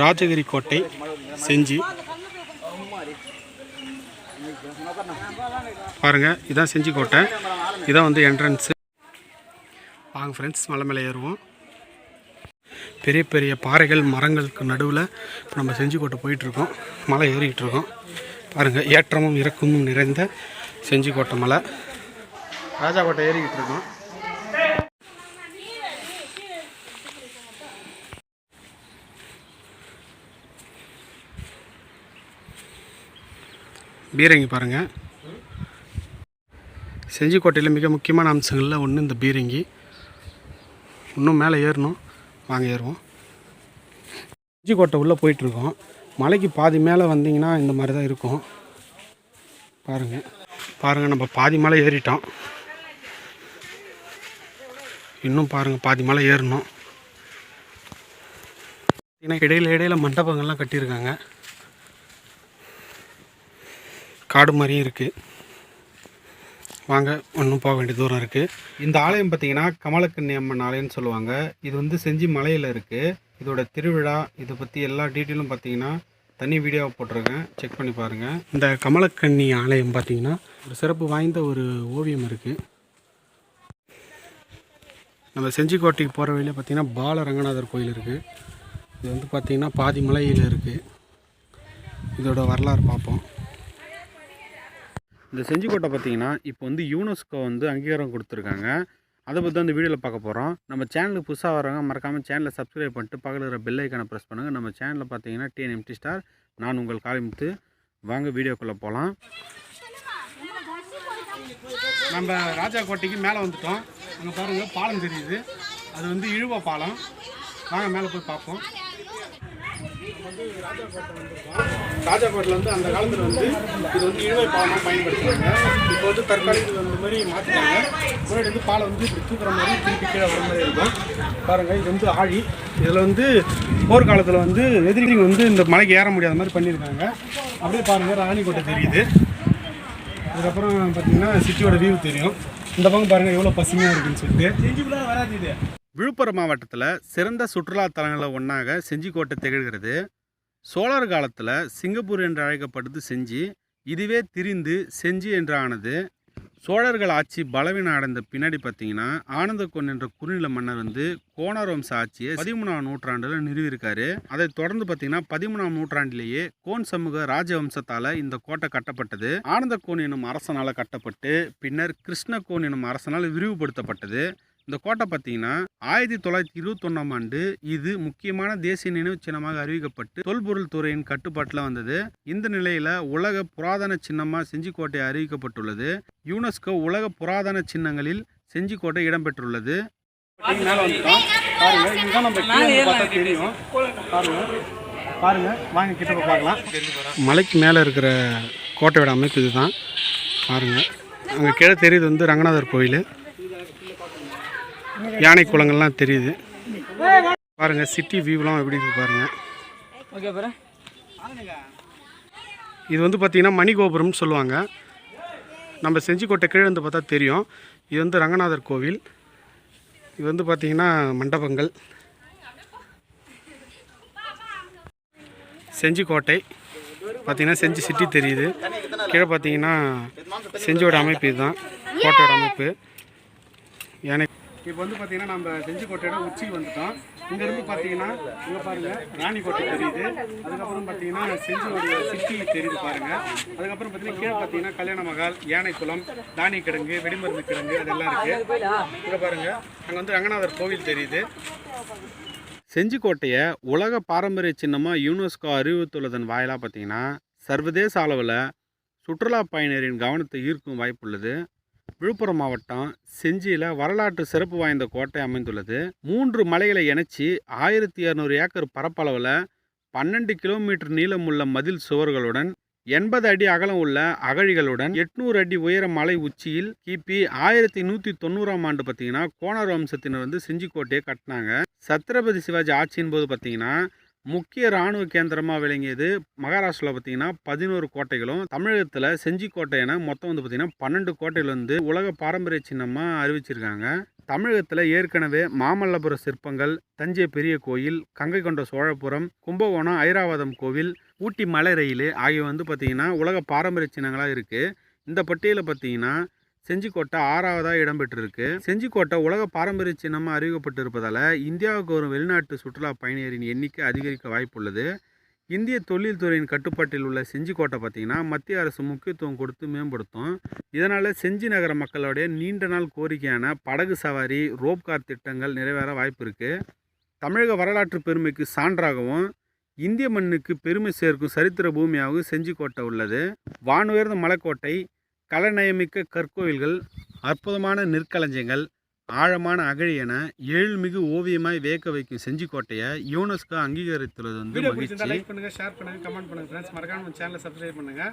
ராஜகிரி கோட்டை செஞ்சி பாருங்கள். இதான் செஞ்சி கோட்டை. இதான் வந்து என்ட்ரன்ஸு. வாங்க ஃப்ரெண்ட்ஸ், மலை மேலே ஏறுவோம். பெரிய பெரிய பாறைகள் மரங்களுக்கு நடுவில் இப்போ நம்ம செஞ்சி கோட்டை போயிட்டுருக்கோம். மலை ஏறிக்கிட்டு இருக்கோம். பாருங்கள், ஏற்றமும் இறக்கமும் நிறைந்த செஞ்சி கோட்டை மலை. ராஜா கோட்டை ஏறிக்கிட்டு இருக்கோம். பீரங்கி பாருங்கள். செஞ்சிக்கோட்டையில் மிக முக்கியமான அம்சங்களில் ஒன்று இந்த பீரங்கி. இன்னும் மேலே ஏறணும், வாங்க ஏறுவோம். செஞ்சிக்கோட்டை உள்ளே போயிட்டுருக்கோம். மலைக்கு பாதி மேலே வந்தீங்கன்னா இந்த மாதிரி தான் இருக்கும். பாருங்கள் நம்ம பாதி மலை ஏறிட்டோம். இன்னும் பாருங்கள் பாதி மலை ஏறணும். ஏன்னா இடையில மண்டபங்கள்லாம் கட்டியிருக்காங்க. காடு மாதிரியும் இருக்குது. வாங்க, இன்னும் போக வேண்டிய தூரம் இருக்குது. இந்த ஆலயம் பார்த்திங்கன்னா கமலக்கண்ணி அம்மன் ஆலயம்னு சொல்லுவாங்க. இது வந்து செஞ்சி மலையில் இருக்குது. இதோட திருவிழா இதை பற்றி எல்லா டீட்டெயிலும் பார்த்திங்கன்னா தனி வீடியோவை போட்டிருக்கேன், செக் பண்ணி பாருங்கள். இந்த கமலக்கண்ணி ஆலயம் பார்த்திங்கன்னா ஒரு சிறப்பு வாய்ந்த ஒரு ஓவியம் இருக்குது. நம்ம செஞ்சிக்கோட்டைக்கு போகிற வழியில் பார்த்திங்கன்னா பாலரங்கநாதர் கோயில் இருக்குது. இது வந்து பார்த்திங்கன்னா பாதி மலையில் இருக்குது. இதோட வரலாறு பார்ப்போம். இந்த செஞ்சிக்கோட்டை பார்த்திங்கன்னா இப்போ வந்து யுனெஸ்கோ வந்து அங்கீகாரம் கொடுத்துருக்காங்க. அதை பற்றி தான் இந்த வீடியோவில் பார்க்க போகிறோம். நம்ம சேனலுக்கு புதுசாக வரவங்க மறக்காமல் சேனலை சப்ஸ்கிரைப் பண்ணிட்டு பக்கத்தில் இருக்கிற பெல் ஐக்கானை ப்ரெஸ் பண்ணுங்கள். நம்ம சேனலில் பார்த்தீங்கன்னா TNMT ஸ்டார், நான் உங்கள் காளிமுத்து. வாங்க வீடியோக்குள்ளே போகலாம். நம்ம ராஜா கோட்டைக்கு மேலே வந்துட்டோம். அங்கே பாருங்கள் பாலம் தெரியுது. அது வந்து இழுவ பாலம். வாங்க மேலே போய் பார்ப்போம். வந்து ராஜாக்கோட்டில் வந்து அந்த காலத்தில் வந்து இது வந்து இழுவை பாலமாக பயன்படுத்துவாங்க. இப்போ வந்து தற்காலிகத்தில் அந்த மாதிரி மாற்றிட்டாங்க. முன்னாடி வந்து பாலம் வந்து இப்படி தூக்குற மாதிரி திருப்பி கீழே வர மாதிரி இருக்கும். பாருங்கள், இது வந்து ஆழி. இதில் வந்து போர்க்காலத்தில் வந்து எதிரிங்க வந்து இந்த மலைக்கு ஏற முடியாத மாதிரி பண்ணியிருக்காங்க. அப்படியே பாருங்கள், ராணிக்கோட்டை தெரியுது. அதுக்கப்புறம் பார்த்திங்கன்னா சிட்டியோட வியூ தெரியும். இந்த பக்கம் பாருங்கள் எவ்வளோ பசுமையாக இருக்குன்னு சொல்லிட்டு. வராது இது விழுப்புரம் மாவட்டத்தில் சிறந்த சுற்றுலா தலங்களில் ஒன்றாக செஞ்சிக்கோட்டை திகழ்கிறது. சோழர் காலத்தில் சிங்கப்பூர் என்று அழைக்கப்பட்டது செஞ்சி. இதுவே திரிந்து செஞ்சி என்று ஆனது. சோழர்கள் ஆட்சி பலவீனம் அடைந்த பின்னாடி பார்த்தீங்கன்னா ஆனந்தகோன் என்ற குறுநில மன்னர் வந்து கோனார் வம்ச ஆட்சியை 13ஆம் நூற்றாண்டில் நிறுவியிருக்காரு. அதை தொடர்ந்து பார்த்தீங்கன்னா 13ஆம் நூற்றாண்டிலேயே கோன் சமூக ராஜவம்சத்தால் இந்த கோட்டை கட்டப்பட்டது. ஆனந்தகோன் எனும் அரசனால் கட்டப்பட்டு பின்னர் கிருஷ்ணகோன் எனும் அரசனால் விரிவுபடுத்தப்பட்டது. இந்த கோட்டை பார்த்தீங்கன்னா 1921ஆம் ஆண்டு இது முக்கியமான தேசிய நினைவு சின்னமாக அறிவிக்கப்பட்டு தொல்பொருள் துறையின் கட்டுப்பாட்டில் வந்தது. இந்த நிலையில் உலக புராதன சின்னமாக செஞ்சிக்கோட்டை அறிவிக்கப்பட்டுள்ளது. யுனெஸ்கோ உலக புராதன சின்னங்களில் செஞ்சிக்கோட்டை இடம்பெற்றுள்ளது. மலைக்கு மேலே இருக்கிற கோட்டையோட அமைப்பு இதுதான். பாருங்க, அங்கே கீழே தெரியுது வந்து ரங்கநாதர் கோயில். யானை குளங்கள்லாம் தெரியுது. பாருங்க, சிட்டி வியூலாம் எப்படி இருக்கு பாருங்க. இது வந்து பார்த்தீங்கன்னா மணிகோபுரம்னு சொல்லுவாங்க. நம்ம செஞ்சிக்கோட்டை கீழே வந்து பார்த்தா தெரியும். இது வந்து ரங்கநாதர் கோவில். இது வந்து பார்த்தீங்கன்னா மண்டபங்கள். செஞ்சிக்கோட்டை பார்த்தீங்கன்னா செஞ்சி சிட்டி தெரியுது. கீழே பார்த்தீங்கன்னா செஞ்சியோட அமைப்பு இதுதான், கோட்டையோட அமைப்பு. யானை இப்போ வந்து பார்த்தீங்கன்னா நம்ம செஞ்சிக்கோட்டையோட உச்சிக்கு வந்துட்டோம். இங்கேருந்து பார்த்தீங்கன்னா இங்கே பாருங்கள் ராணிக்கோட்டை தெரியுது. அதுக்கப்புறம் பார்த்தீங்கன்னா செஞ்சியோடைய சிட்டி தெரியுது பாருங்கள். அதுக்கப்புறம் பார்த்தீங்கன்னா கீழே பார்த்தீங்கன்னா கல்யாண மகால், யானைக்குளம், தானிய கிடங்கு, வெடிமருந்து கிடங்கு அதெல்லாம் இருக்குது. இங்கே பாருங்கள், அங்கே வந்து ரங்கநாதர் கோவில் தெரியுது. செஞ்சிக்கோட்டையை உலக பாரம்பரிய சின்னமாக யுனெஸ்கோ அறிவித்துள்ளதன் வாயிலாக பார்த்தீங்கன்னா சர்வதேச அளவில் சுற்றுலா பயணியரின் கவனத்தை ஈர்க்கும் வாய்ப்புள்ளது. விழுப்புரம் மாவட்டம் செஞ்சியில் வரலாற்று சிறப்பு வாய்ந்த கோட்டை அமைந்துள்ளது. 3 மலைகளை இணைச்சி 1200 ஏக்கர் பரப்பளவில் 12 கிலோமீட்டர் நீளமுள்ள மதில் சுவர்களுடன் 80 அடி அகலம் உள்ள அகழிகளுடன் 800 அடி உயர மலை உச்சியில் கிபி 1190ஆம் ஆண்டு பார்த்தீங்கன்னா கோனார் வம்சத்தினர் வந்து செஞ்சிக்கோட்டையை கட்டினாங்க. சத்ரபதி சிவாஜி ஆட்சியின் போது பார்த்தீங்கன்னா முக்கிய இராணுவ கேந்திரமாக விளங்கியது. மகாராஷ்டிராவில் பார்த்தீங்கன்னா 11 கோட்டைகளும், தமிழகத்தில் செஞ்சிக்கோட்டை என மொத்தம் வந்து பார்த்திங்கன்னா 12 கோட்டைகள் வந்து உலக பாரம்பரிய சின்னமாக அறிவிச்சிருக்காங்க. தமிழகத்தில் ஏற்கனவே மாமல்லபுரம் சிற்பங்கள், தஞ்சை பெரிய கோயில், கங்கை கொண்ட சோழபுரம், கும்பகோணம் ஐராவதம் கோவில், ஊட்டி மலை ரயில் ஆகியவை வந்து பார்த்திங்கன்னா உலக பாரம்பரிய சின்னங்களாக இருக்குது. இந்த பட்டியலில் பார்த்திங்கன்னா செஞ்சிக்கோட்டை 6வதாக இடம்பெற்றிருக்கு. செஞ்சிக்கோட்டை உலக பாரம்பரிய சின்னமாக அறிவிக்கப்பட்டிருப்பதால் இந்தியாவுக்கு வரும் வெளிநாட்டு சுற்றுலா பயணியரின் எண்ணிக்கை அதிகரிக்க வாய்ப்புள்ளது. இந்திய தொழில்துறையின் கட்டுப்பாட்டில் உள்ள செஞ்சிக்கோட்டை பார்த்திங்கன்னா மத்திய அரசு முக்கியத்துவம் கொடுத்து மேம்படுத்தும். இதனால் செஞ்சி நகர மக்களுடைய நீண்ட நாள் கோரிக்கையான படகு சவாரி, ரோப்கார் திட்டங்கள் நிறைவேற வாய்ப்பு இருக்குது. தமிழக வரலாற்று பெருமைக்கு சான்றாகவும் இந்திய மண்ணுக்கு பெருமை சேர்க்கும் சரித்திர பூமியாகவும் செஞ்சிக்கோட்டை உள்ளது. வானுயர்ந்த மலைக்கோட்டை, கலைநயமிக்க கற்கோயில்கள், அற்புதமான நெற்களஞ்சியங்கள், ஆழமான அகழி என ஏழ்மிகு ஓவியமாய் வியக்க வைக்கும் செஞ்சிக்கோட்டையை யுனெஸ்கோ அங்கீகரித்துள்ளது வந்து மகிழ்ச்சி. லைக் பண்ணுங்க, ஷேர் பண்ணுங்க, கமெண்ட் பண்ணுங்க ஃப்ரெண்ட்ஸ். மறக்காம சேனலை சப்ஸ்கிரைப் பண்ணுங்க.